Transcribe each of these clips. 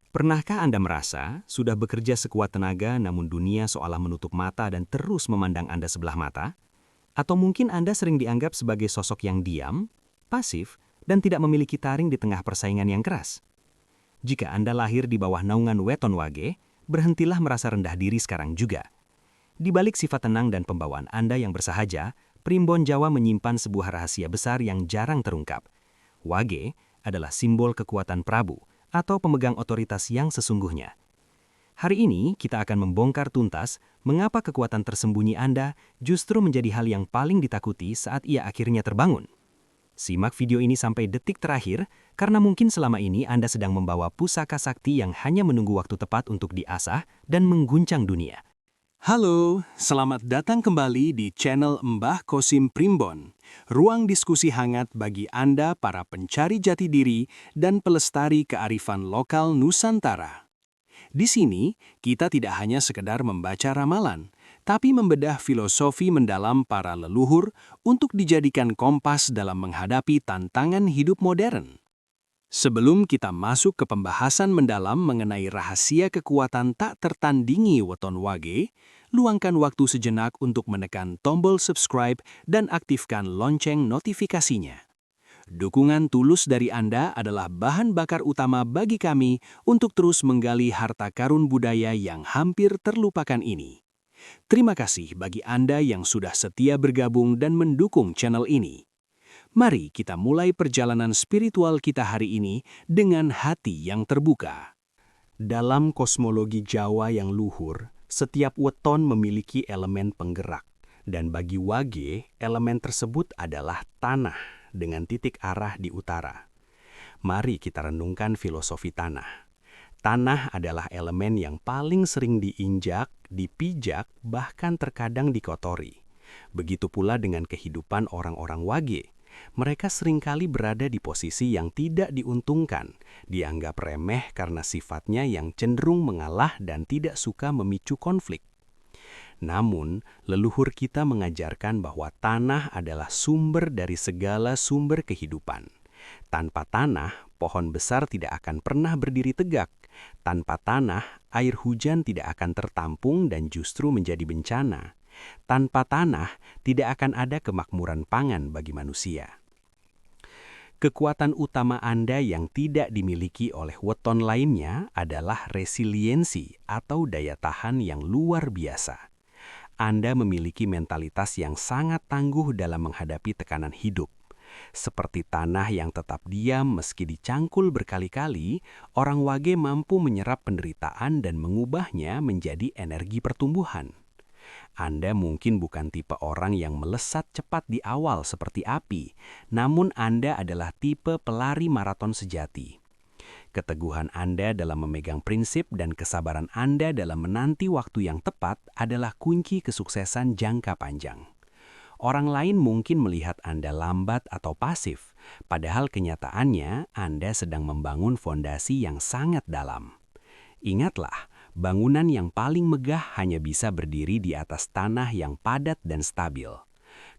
Pernahkah Anda merasa sudah bekerja sekuat tenaga namun dunia seolah menutup mata dan terus memandang Anda sebelah mata? Atau mungkin Anda sering dianggap sebagai sosok yang diam, pasif, dan tidak memiliki taring di tengah persaingan yang keras? Jika Anda lahir di bawah naungan weton wage, berhentilah merasa rendah diri sekarang juga. Di balik sifat tenang dan pembawaan Anda yang bersahaja, Primbon Jawa menyimpan sebuah rahasia besar yang jarang terungkap. Wage adalah simbol kekuatan Prabu, atau pemegang otoritas yang sesungguhnya. Hari ini kita akan membongkar tuntas mengapa kekuatan tersembunyi Anda justru menjadi hal yang paling ditakuti saat ia akhirnya terbangun. Simak video ini sampai detik terakhir, karena mungkin selama ini Anda sedang membawa pusaka sakti yang hanya menunggu waktu tepat untuk diasah dan mengguncang dunia. Halo, selamat datang kembali di channel Mbah Kosim Primbon, ruang diskusi hangat bagi Anda para pencari jati diri dan pelestari kearifan lokal Nusantara. Di sini, kita tidak hanya sekedar membaca ramalan, tapi membedah filosofi mendalam para leluhur untuk dijadikan kompas dalam menghadapi tantangan hidup modern. Sebelum kita masuk ke pembahasan mendalam mengenai rahasia kekuatan tak tertandingi weton wage, luangkan waktu sejenak untuk menekan tombol subscribe dan aktifkan lonceng notifikasinya. Dukungan tulus dari Anda adalah bahan bakar utama bagi kami untuk terus menggali harta karun budaya yang hampir terlupakan ini. Terima kasih bagi Anda yang sudah setia bergabung dan mendukung channel ini. Mari kita mulai perjalanan spiritual kita hari ini dengan hati yang terbuka. Dalam kosmologi Jawa yang luhur, setiap weton memiliki elemen penggerak, dan bagi wage, elemen tersebut adalah tanah dengan titik arah di utara. Mari kita renungkan filosofi tanah. Tanah adalah elemen yang paling sering diinjak, dipijak, bahkan terkadang dikotori. Begitu pula dengan kehidupan orang-orang wage. Mereka seringkali berada di posisi yang tidak diuntungkan, dianggap remeh karena sifatnya yang cenderung mengalah dan tidak suka memicu konflik. Namun, leluhur kita mengajarkan bahwa tanah adalah sumber dari segala sumber kehidupan. Tanpa tanah, pohon besar tidak akan pernah berdiri tegak. Tanpa tanah, air hujan tidak akan tertampung dan justru menjadi bencana. Tanpa tanah, tidak akan ada kemakmuran pangan bagi manusia. Kekuatan utama Anda yang tidak dimiliki oleh weton lainnya adalah resiliensi atau daya tahan yang luar biasa. Anda memiliki mentalitas yang sangat tangguh dalam menghadapi tekanan hidup. Seperti tanah yang tetap diam meski dicangkul berkali-kali, orang wage mampu menyerap penderitaan dan mengubahnya menjadi energi pertumbuhan. Anda mungkin bukan tipe orang yang melesat cepat di awal seperti api, namun Anda adalah tipe pelari maraton sejati. Keteguhan Anda dalam memegang prinsip dan kesabaran Anda dalam menanti waktu yang tepat adalah kunci kesuksesan jangka panjang. Orang lain mungkin melihat Anda lambat atau pasif, padahal kenyataannya Anda sedang membangun fondasi yang sangat dalam. Ingatlah, bangunan yang paling megah hanya bisa berdiri di atas tanah yang padat dan stabil.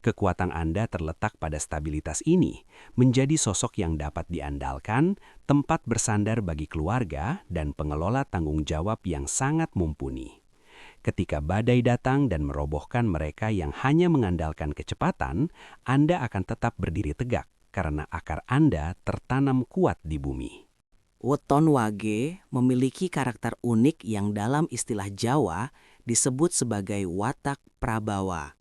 Kekuatan Anda terletak pada stabilitas ini, menjadi sosok yang dapat diandalkan, tempat bersandar bagi keluarga, dan pengelola tanggung jawab yang sangat mumpuni. Ketika badai datang dan merobohkan mereka yang hanya mengandalkan kecepatan, Anda akan tetap berdiri tegak karena akar Anda tertanam kuat di bumi. Weton wage memiliki karakter unik yang dalam istilah Jawa disebut sebagai watak prabawa.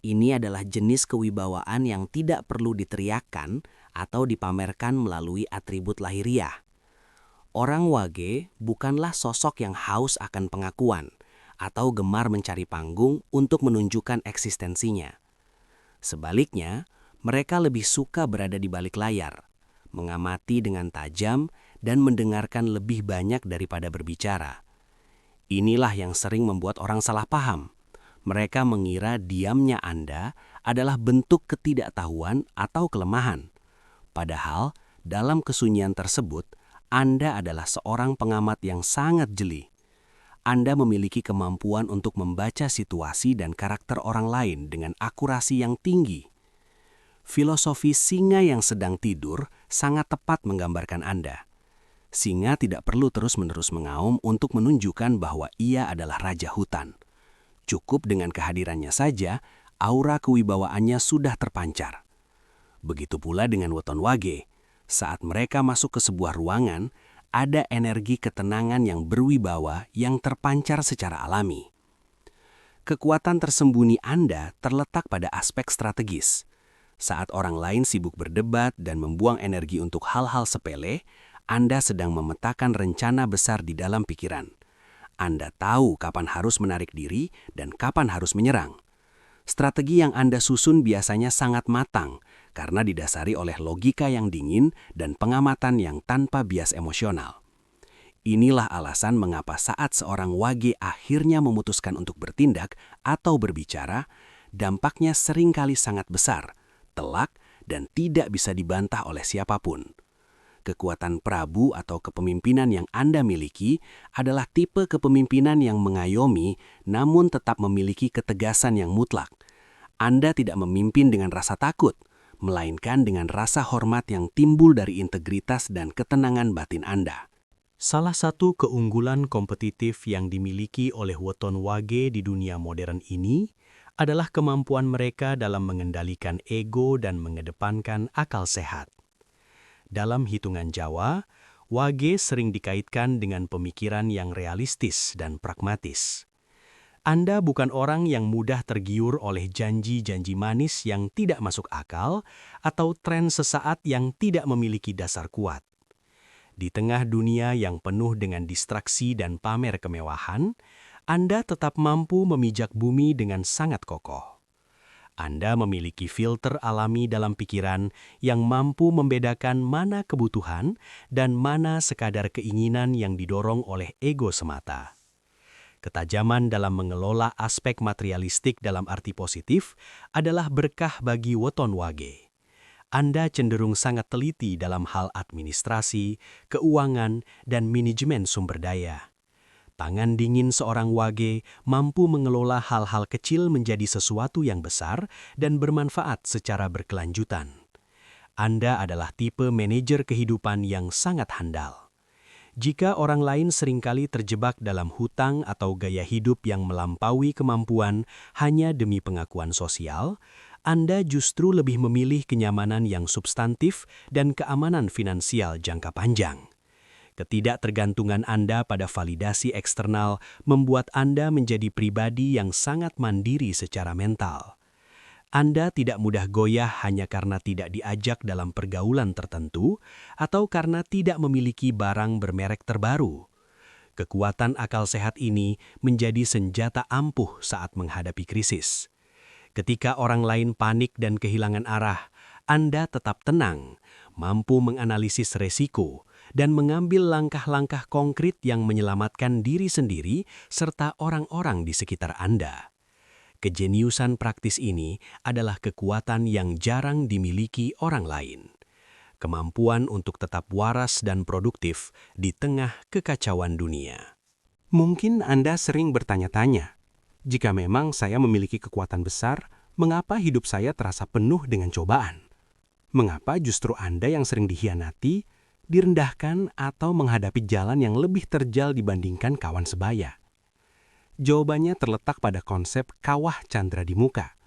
Ini adalah jenis kewibawaan yang tidak perlu diteriakkan atau dipamerkan melalui atribut lahiriah. Orang wage bukanlah sosok yang haus akan pengakuan atau gemar mencari panggung untuk menunjukkan eksistensinya. Sebaliknya, mereka lebih suka berada di balik layar, mengamati dengan tajam, dan mendengarkan lebih banyak daripada berbicara. Inilah yang sering membuat orang salah paham. Mereka mengira diamnya Anda adalah bentuk ketidaktahuan atau kelemahan. Padahal, dalam kesunyian tersebut, Anda adalah seorang pengamat yang sangat jeli. Anda memiliki kemampuan untuk membaca situasi dan karakter orang lain dengan akurasi yang tinggi. Filosofi singa yang sedang tidur sangat tepat menggambarkan Anda. Singa tidak perlu terus-menerus mengaum untuk menunjukkan bahwa ia adalah raja hutan. Cukup dengan kehadirannya saja, aura kewibawaannya sudah terpancar. Begitu pula dengan weton wage. Saat mereka masuk ke sebuah ruangan, ada energi ketenangan yang berwibawa yang terpancar secara alami. Kekuatan tersembunyi Anda terletak pada aspek strategis. Saat orang lain sibuk berdebat dan membuang energi untuk hal-hal sepele, Anda sedang memetakan rencana besar di dalam pikiran. Anda tahu kapan harus menarik diri dan kapan harus menyerang. Strategi yang Anda susun biasanya sangat matang karena didasari oleh logika yang dingin dan pengamatan yang tanpa bias emosional. Inilah alasan mengapa saat seorang wage akhirnya memutuskan untuk bertindak atau berbicara, dampaknya seringkali sangat besar, telak, dan tidak bisa dibantah oleh siapapun. Kekuatan Prabu atau kepemimpinan yang Anda miliki adalah tipe kepemimpinan yang mengayomi namun tetap memiliki ketegasan yang mutlak. Anda tidak memimpin dengan rasa takut, melainkan dengan rasa hormat yang timbul dari integritas dan ketenangan batin Anda. Salah satu keunggulan kompetitif yang dimiliki oleh weton wage di dunia modern ini adalah kemampuan mereka dalam mengendalikan ego dan mengedepankan akal sehat. Dalam hitungan Jawa, wage sering dikaitkan dengan pemikiran yang realistis dan pragmatis. Anda bukan orang yang mudah tergiur oleh janji-janji manis yang tidak masuk akal atau tren sesaat yang tidak memiliki dasar kuat. Di tengah dunia yang penuh dengan distraksi dan pamer kemewahan, Anda tetap mampu memijak bumi dengan sangat kokoh. Anda memiliki filter alami dalam pikiran yang mampu membedakan mana kebutuhan dan mana sekadar keinginan yang didorong oleh ego semata. Ketajaman dalam mengelola aspek materialistik dalam arti positif adalah berkah bagi weton wage. Anda cenderung sangat teliti dalam hal administrasi, keuangan, dan manajemen sumber daya. Tangan dingin seorang wage mampu mengelola hal-hal kecil menjadi sesuatu yang besar dan bermanfaat secara berkelanjutan. Anda adalah tipe manajer kehidupan yang sangat handal. Jika orang lain seringkali terjebak dalam hutang atau gaya hidup yang melampaui kemampuan hanya demi pengakuan sosial, Anda justru lebih memilih kenyamanan yang substantif dan keamanan finansial jangka panjang. Ketidaktergantungan Anda pada validasi eksternal membuat Anda menjadi pribadi yang sangat mandiri secara mental. Anda tidak mudah goyah hanya karena tidak diajak dalam pergaulan tertentu atau karena tidak memiliki barang bermerek terbaru. Kekuatan akal sehat ini menjadi senjata ampuh saat menghadapi krisis. Ketika orang lain panik dan kehilangan arah, Anda tetap tenang, mampu menganalisis resiko, dan mengambil langkah-langkah konkret yang menyelamatkan diri sendiri serta orang-orang di sekitar Anda. Kejeniusan praktis ini adalah kekuatan yang jarang dimiliki orang lain. Kemampuan untuk tetap waras dan produktif di tengah kekacauan dunia. Mungkin Anda sering bertanya-tanya, jika memang saya memiliki kekuatan besar, mengapa hidup saya terasa penuh dengan cobaan? Mengapa justru Anda yang sering dikhianati, direndahkan, atau menghadapi jalan yang lebih terjal dibandingkan kawan sebaya? Jawabannya terletak pada konsep kawah candra di muka.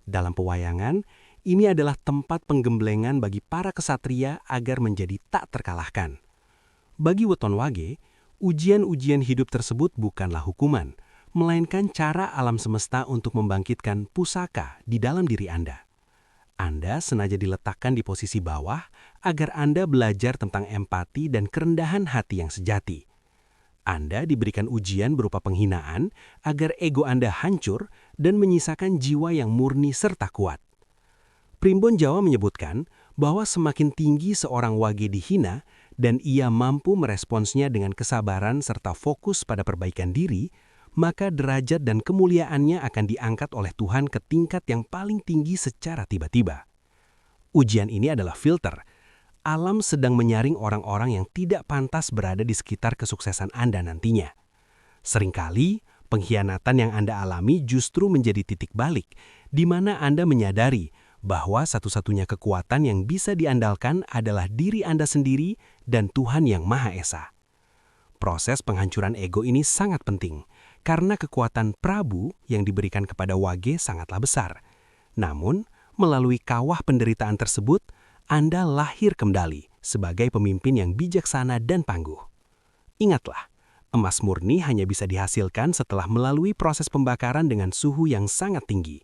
Dalam pewayangan, ini adalah tempat penggemblengan bagi para kesatria agar menjadi tak terkalahkan. Bagi weton wage, ujian-ujian hidup tersebut bukanlah hukuman, melainkan cara alam semesta untuk membangkitkan pusaka di dalam diri Anda. Anda sengaja diletakkan di posisi bawah agar Anda belajar tentang empati dan kerendahan hati yang sejati. Anda diberikan ujian berupa penghinaan agar ego Anda hancur dan menyisakan jiwa yang murni serta kuat. Primbon Jawa menyebutkan bahwa semakin tinggi seorang wage dihina dan ia mampu meresponsnya dengan kesabaran serta fokus pada perbaikan diri, maka derajat dan kemuliaannya akan diangkat oleh Tuhan ke tingkat yang paling tinggi secara tiba-tiba. Ujian ini adalah filter. Alam sedang menyaring orang-orang yang tidak pantas berada di sekitar kesuksesan Anda nantinya. Seringkali, pengkhianatan yang Anda alami justru menjadi titik balik, di mana Anda menyadari bahwa satu-satunya kekuatan yang bisa diandalkan adalah diri Anda sendiri dan Tuhan Yang Maha Esa. Proses penghancuran ego ini sangat penting, karena kekuatan Prabu yang diberikan kepada Wage sangatlah besar. Namun, melalui kawah penderitaan tersebut, Anda lahir kembali sebagai pemimpin yang bijaksana dan tangguh. Ingatlah, emas murni hanya bisa dihasilkan setelah melalui proses pembakaran dengan suhu yang sangat tinggi.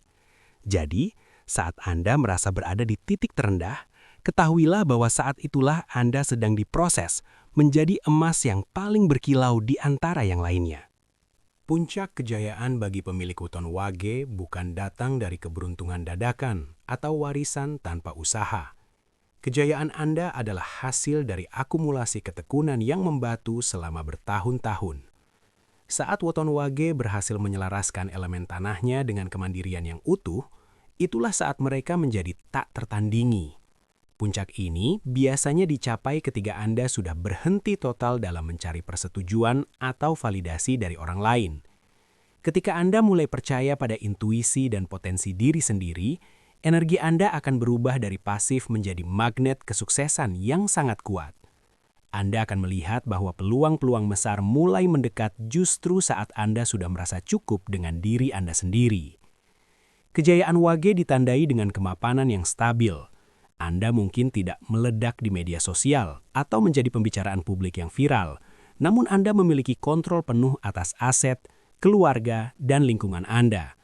Jadi, saat Anda merasa berada di titik terendah, ketahuilah bahwa saat itulah Anda sedang diproses menjadi emas yang paling berkilau di antara yang lainnya. Puncak kejayaan bagi pemilik weton Wage bukan datang dari keberuntungan dadakan atau warisan tanpa usaha. Kejayaan Anda adalah hasil dari akumulasi ketekunan yang membatu selama bertahun-tahun. Saat weton Wage berhasil menyelaraskan elemen tanahnya dengan kemandirian yang utuh, itulah saat mereka menjadi tak tertandingi. Puncak ini biasanya dicapai ketika Anda sudah berhenti total dalam mencari persetujuan atau validasi dari orang lain. Ketika Anda mulai percaya pada intuisi dan potensi diri sendiri, energi Anda akan berubah dari pasif menjadi magnet kesuksesan yang sangat kuat. Anda akan melihat bahwa peluang-peluang besar mulai mendekat justru saat Anda sudah merasa cukup dengan diri Anda sendiri. Kejayaan Wage ditandai dengan kemapanan yang stabil. Anda mungkin tidak meledak di media sosial atau menjadi pembicaraan publik yang viral, namun Anda memiliki kontrol penuh atas aset, keluarga, dan lingkungan Anda.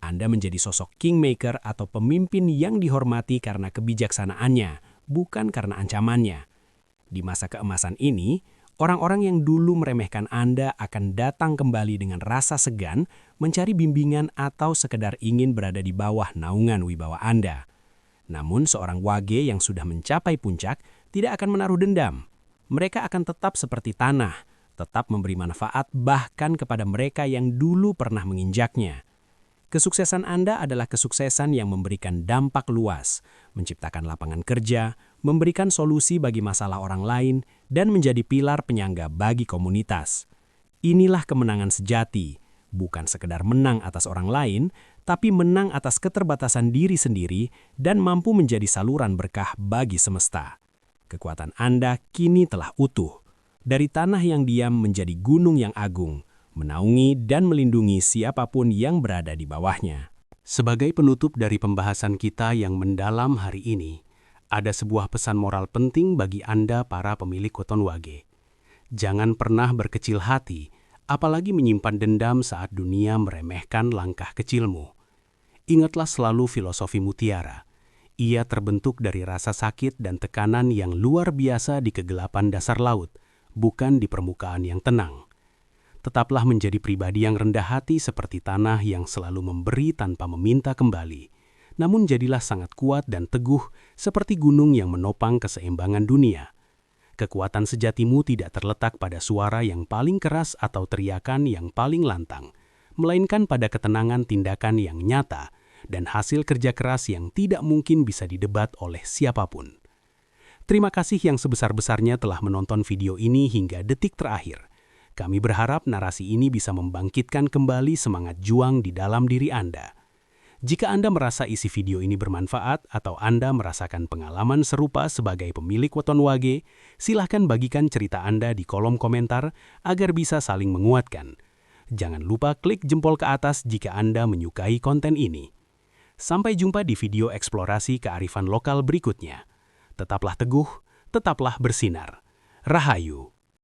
Anda menjadi sosok kingmaker atau pemimpin yang dihormati karena kebijaksanaannya, bukan karena ancamannya. Di masa keemasan ini, orang-orang yang dulu meremehkan Anda akan datang kembali dengan rasa segan, mencari bimbingan atau sekedar ingin berada di bawah naungan wibawa Anda. Namun seorang Wage yang sudah mencapai puncak tidak akan menaruh dendam. Mereka akan tetap seperti tanah, tetap memberi manfaat bahkan kepada mereka yang dulu pernah menginjaknya. Kesuksesan Anda adalah kesuksesan yang memberikan dampak luas, menciptakan lapangan kerja, memberikan solusi bagi masalah orang lain, dan menjadi pilar penyangga bagi komunitas. Inilah kemenangan sejati, bukan sekedar menang atas orang lain, tapi menang atas keterbatasan diri sendiri dan mampu menjadi saluran berkah bagi semesta. Kekuatan Anda kini telah utuh, dari tanah yang diam menjadi gunung yang agung, menaungi dan melindungi siapapun yang berada di bawahnya. Sebagai penutup dari pembahasan kita yang mendalam hari ini, ada sebuah pesan moral penting bagi Anda para pemilik weton Wage. Jangan pernah berkecil hati, apalagi menyimpan dendam saat dunia meremehkan langkah kecilmu. Ingatlah selalu filosofi Mutiara. Ia terbentuk dari rasa sakit dan tekanan yang luar biasa di kegelapan dasar laut, bukan di permukaan yang tenang. Tetaplah menjadi pribadi yang rendah hati seperti tanah yang selalu memberi tanpa meminta kembali. Namun jadilah sangat kuat dan teguh seperti gunung yang menopang keseimbangan dunia. Kekuatan sejatimu tidak terletak pada suara yang paling keras atau teriakan yang paling lantang, melainkan pada ketenangan tindakan yang nyata dan hasil kerja keras yang tidak mungkin bisa didebat oleh siapapun. Terima kasih yang sebesar-besarnya telah menonton video ini hingga detik terakhir. Kami berharap narasi ini bisa membangkitkan kembali semangat juang di dalam diri Anda. Jika Anda merasa isi video ini bermanfaat atau Anda merasakan pengalaman serupa sebagai pemilik weton Wage, silahkan bagikan cerita Anda di kolom komentar agar bisa saling menguatkan. Jangan lupa klik jempol ke atas jika Anda menyukai konten ini. Sampai jumpa di video eksplorasi kearifan lokal berikutnya. Tetaplah teguh, tetaplah bersinar. Rahayu.